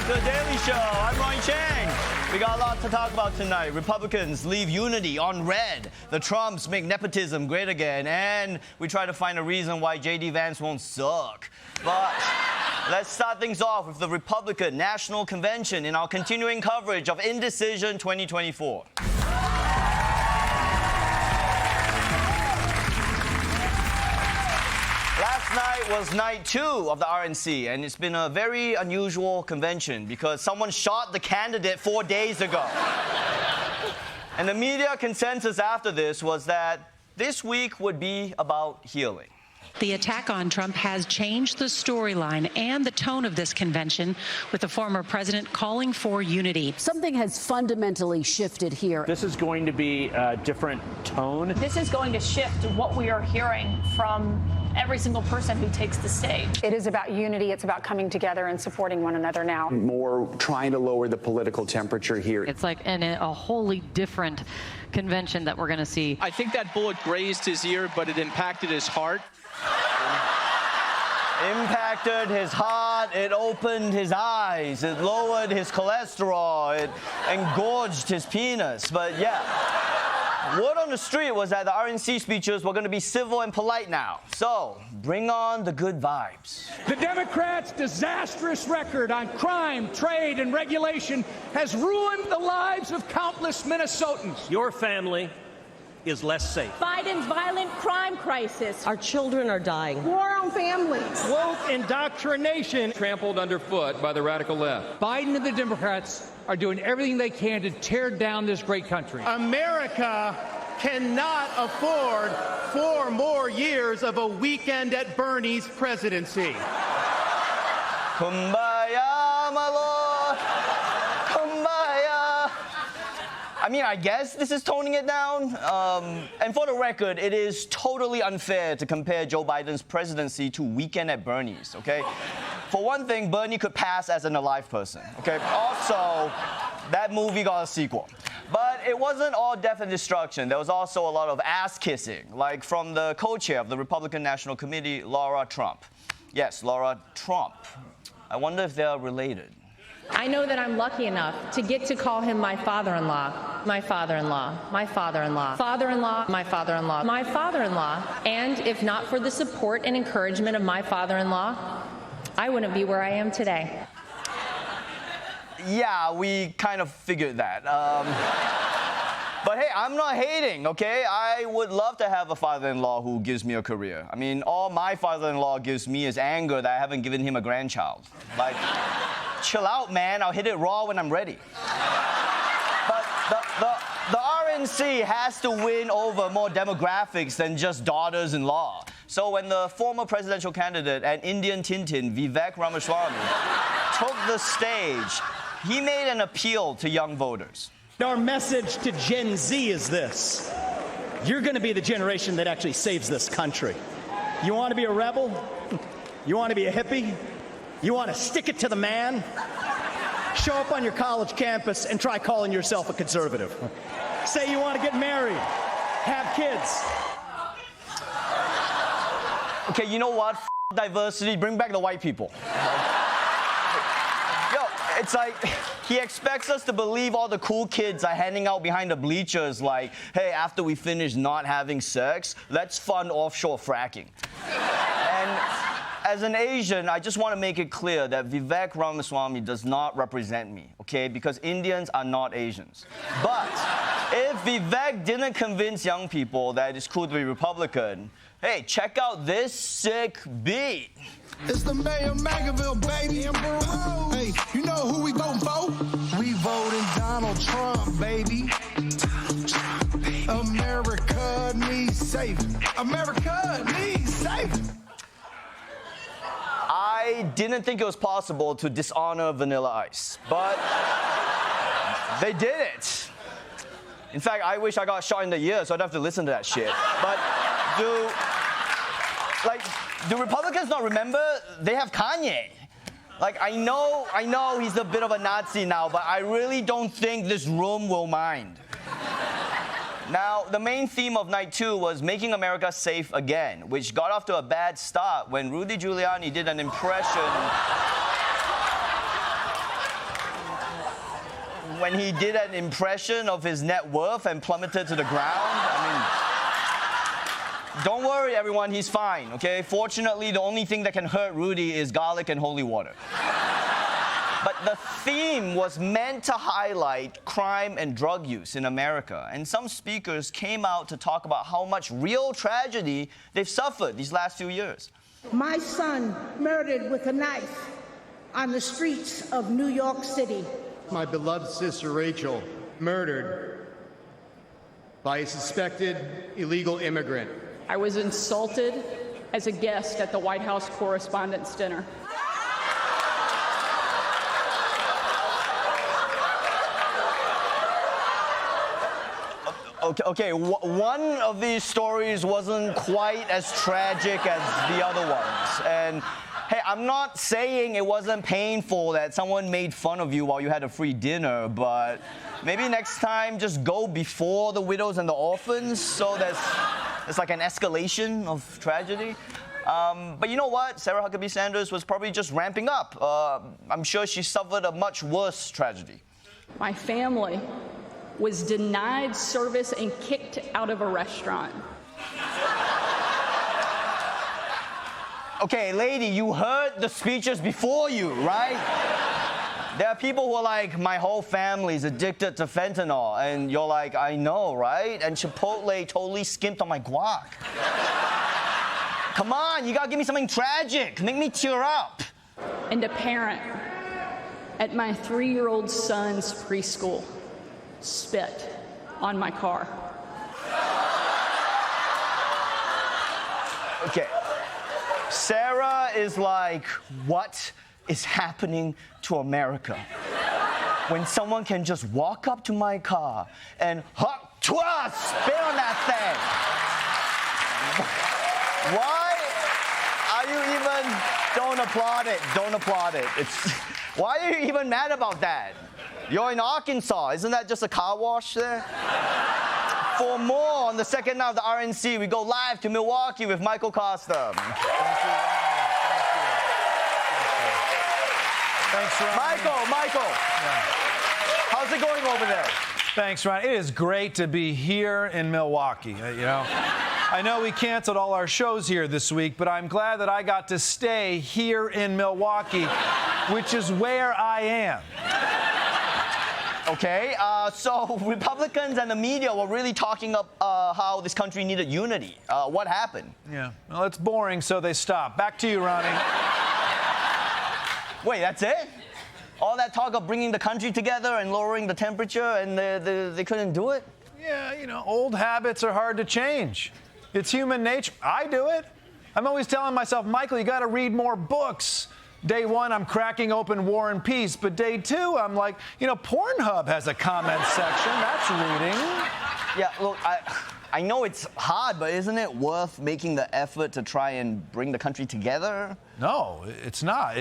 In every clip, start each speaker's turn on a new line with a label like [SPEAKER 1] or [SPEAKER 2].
[SPEAKER 1] Welcome to The Daily Show. I'm Ronny Chieng. We got a lot to talk about tonight. Republicans leave unity on red. The Trumps make nepotism great again. And we try to find a reason why J.D. Vance won't suck. But let's start things off with the Republican National Convention in our continuing coverage of Indecision 2024. Last night was night 2 of the RNC, and it's been a very unusual convention because someone shot the candidate 4 days ago. And the media consensus after this was that this week would be about healing.
[SPEAKER 2] The attack on Trump has changed the storyline and the tone of this convention, with the former president calling for unity.
[SPEAKER 3] Something has fundamentally shifted here.
[SPEAKER 4] This is going to be a different tone.
[SPEAKER 5] This is going to shift what we are hearing from every single person who takes the stage.
[SPEAKER 6] It is about unity. It's about coming together and supporting one another now.
[SPEAKER 7] More trying to lower the political temperature here.
[SPEAKER 8] It's like a wholly different convention that we're going to see.
[SPEAKER 9] I think that bullet grazed his ear, but it impacted his heart.
[SPEAKER 1] Impacted his heart, it opened his eyes, it lowered his cholesterol, it engorged his penis. But yeah, word on the street was that the RNC speeches were going to be civil and polite now. So bring on the good vibes.
[SPEAKER 10] The Democrats' disastrous record on crime, trade, and regulation has ruined the lives of countless Minnesotans.
[SPEAKER 11] Your family is less safe.
[SPEAKER 5] Biden's violent crime crisis.
[SPEAKER 12] Our children are dying.
[SPEAKER 6] War on families.
[SPEAKER 11] Woke indoctrination trampled underfoot by the radical left.
[SPEAKER 10] Biden and the Democrats are doing everything they can to tear down this great country.
[SPEAKER 13] America cannot afford 4 more years of a weekend at Bernie's presidency.
[SPEAKER 1] Kumbaya, my lord. Kumbaya. I mean, I guess this is toning it down. And for the record, it is totally unfair to compare Joe Biden's presidency to Weekend at Bernie's, okay? For one thing, Bernie could pass as an alive person, okay? Also, that movie got a sequel. But it wasn't all death and destruction. There was also a lot of ass-kissing, like from the co-chair of the Republican National Committee, Lara Trump. Yes, Lara Trump. I wonder if they're related.
[SPEAKER 5] I know that I'm lucky enough to get to call him my father-in-law, my father-in-law, my father-in-law, father-in-law, my father-in-law, my father-in-law. And if not for the support and encouragement of my father-in-law, I wouldn't be where I am today.
[SPEAKER 1] Yeah, we kind of figured that. But hey, I'm not hating, okay? I would love to have a father-in-law who gives me a career. I mean, all my father-in-law gives me is anger that I haven't given him a grandchild. Like, chill out, man. I'll hit it raw when I'm ready. But the RNC has to win over more demographics than just daughters-in-law. So when the former presidential candidate and Indian Tintin, Vivek Ramaswamy, took the stage, he made an appeal to young voters.
[SPEAKER 11] Our message to Gen Z is this. You're going to be the generation that actually saves this country. You want to be a rebel? You want to be a hippie? You want to stick it to the man? Show up on your college campus and try calling yourself a conservative. Say you want to get married, have kids.
[SPEAKER 1] Okay, you know what? Diversity, bring back the white people. Yo, it's like he expects us to believe all the cool kids are hanging out behind the bleachers like, hey, after we finish not having sex, let's fund offshore fracking. And as an Asian, I just want to make it clear that Vivek Ramaswamy does not represent me, okay? Because Indians are not Asians. But if Vivek didn't convince young people that it's cool to be Republican, hey, check out this sick beat.
[SPEAKER 14] It's the mayor of Magaville, baby. Hey, you know who we gon' vote? We voting Donald Trump, baby. Donald Trump, baby. America needs saving. America needs saving.
[SPEAKER 1] I didn't think it was possible to dishonor Vanilla Ice, but they did it. In fact, I wish I got shot in the ear so I'd have to listen to that shit. But do Republicans not remember? They have Kanye. Like, I know he's a bit of a Nazi now, but I really don't think this room will mind. Now, the main theme of night 2 was making America safe again, which got off to a bad start when Rudy Giuliani did an impression when he did an impression of his net worth and plummeted to the ground. Don't worry, everyone, he's fine, okay? Fortunately, the only thing that can hurt Rudy is garlic and holy water. But the theme was meant to highlight crime and drug use in America. And some speakers came out to talk about how much real tragedy they've suffered these last few years.
[SPEAKER 12] My son murdered with a knife on the streets of New York City.
[SPEAKER 13] My beloved sister Rachel murdered by a suspected illegal immigrant.
[SPEAKER 6] I was insulted as a guest at the White House Correspondents' Dinner.
[SPEAKER 1] Okay, one of these stories wasn't quite as tragic as the other ones. And hey, I'm not saying it wasn't painful that someone made fun of you while you had a free dinner, but maybe next time just go before the widows and the orphans so there's like an escalation of tragedy. But you know what? Sarah Huckabee Sanders was probably just ramping up. I'm sure she suffered a much worse tragedy.
[SPEAKER 6] My family was denied service and kicked out of a restaurant.
[SPEAKER 1] Okay, lady, you heard the speeches before you, right? There are people who are like, my whole family's addicted to fentanyl. And you're like, I know, right? And Chipotle totally skimped on my guac. Come on, you gotta give me something tragic. Make me tear up.
[SPEAKER 6] And a parent at my 3-year-old son's preschool spit on my car.
[SPEAKER 1] Okay. Sarah is like, what is happening to America? When someone can just walk up to my car and spit on that thing. Why are you even, don't applaud it, why are you even mad about that? You're in Arkansas, isn't that just a car wash there? For more on the second night of the RNC, we go live to Milwaukee with Michael Kosta.
[SPEAKER 15] Thank you. Thanks, Ronny.
[SPEAKER 1] Michael.
[SPEAKER 15] Yeah.
[SPEAKER 1] How's it going over there?
[SPEAKER 15] Thanks, Ron. It is great to be here in Milwaukee. I know we canceled all our shows here this week, but I'm glad that I got to stay here in Milwaukee, which is where I am.
[SPEAKER 1] Okay, so Republicans and the media were really talking up how this country needed unity. What happened?
[SPEAKER 15] Yeah, well, it's boring, so they stopped. Back to you, Ronny.
[SPEAKER 1] Wait, that's it? All that talk of bringing the country together and lowering the temperature, and they couldn't do it?
[SPEAKER 15] Yeah, old habits are hard to change. It's human nature. I do it. I'm always telling myself, Michael, you got to read more books. Day one, I'm cracking open War and Peace, but day two, I'm like, Pornhub has a comment section. That's reading.
[SPEAKER 1] Yeah, look, I know it's hard, but isn't it worth making the effort to try and bring the country together?
[SPEAKER 15] No, it's not.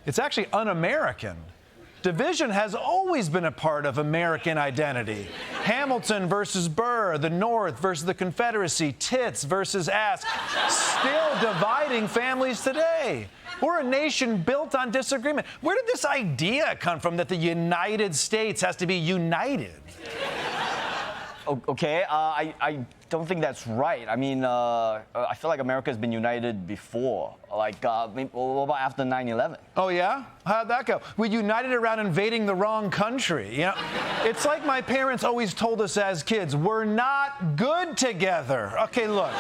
[SPEAKER 15] It's actually un-American. Division has always been a part of American identity. Hamilton versus Burr, the North versus the Confederacy, tits versus ass, still dividing families today. We're a nation built on disagreement. Where did this idea come from that the United States has to be united?
[SPEAKER 1] Okay, I don't think that's right. I mean, I feel like America's been united before. Like, what about after 9/11?
[SPEAKER 15] Oh, yeah? How'd that go? We united around invading the wrong country. It's like my parents always told us as kids, we're not good together. Okay, look.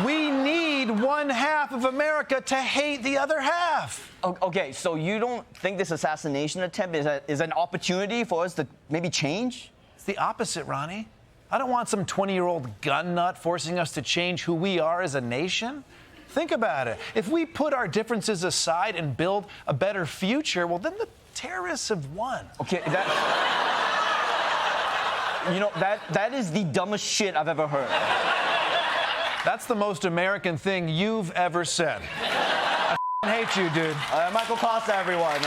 [SPEAKER 15] We need one half of America to hate the other half.
[SPEAKER 1] Okay, so you don't think this assassination attempt is an opportunity for us to maybe change?
[SPEAKER 15] It's the opposite, Ronny. I don't want some 20-year-old gun nut forcing us to change who we are as a nation. Think about it. If we put our differences aside and build a better future, well, then the terrorists have won.
[SPEAKER 1] Okay, that is the dumbest shit I've ever heard.
[SPEAKER 15] That's the most American thing you've ever said. I hate you, dude.
[SPEAKER 1] Michael Kosta, everyone.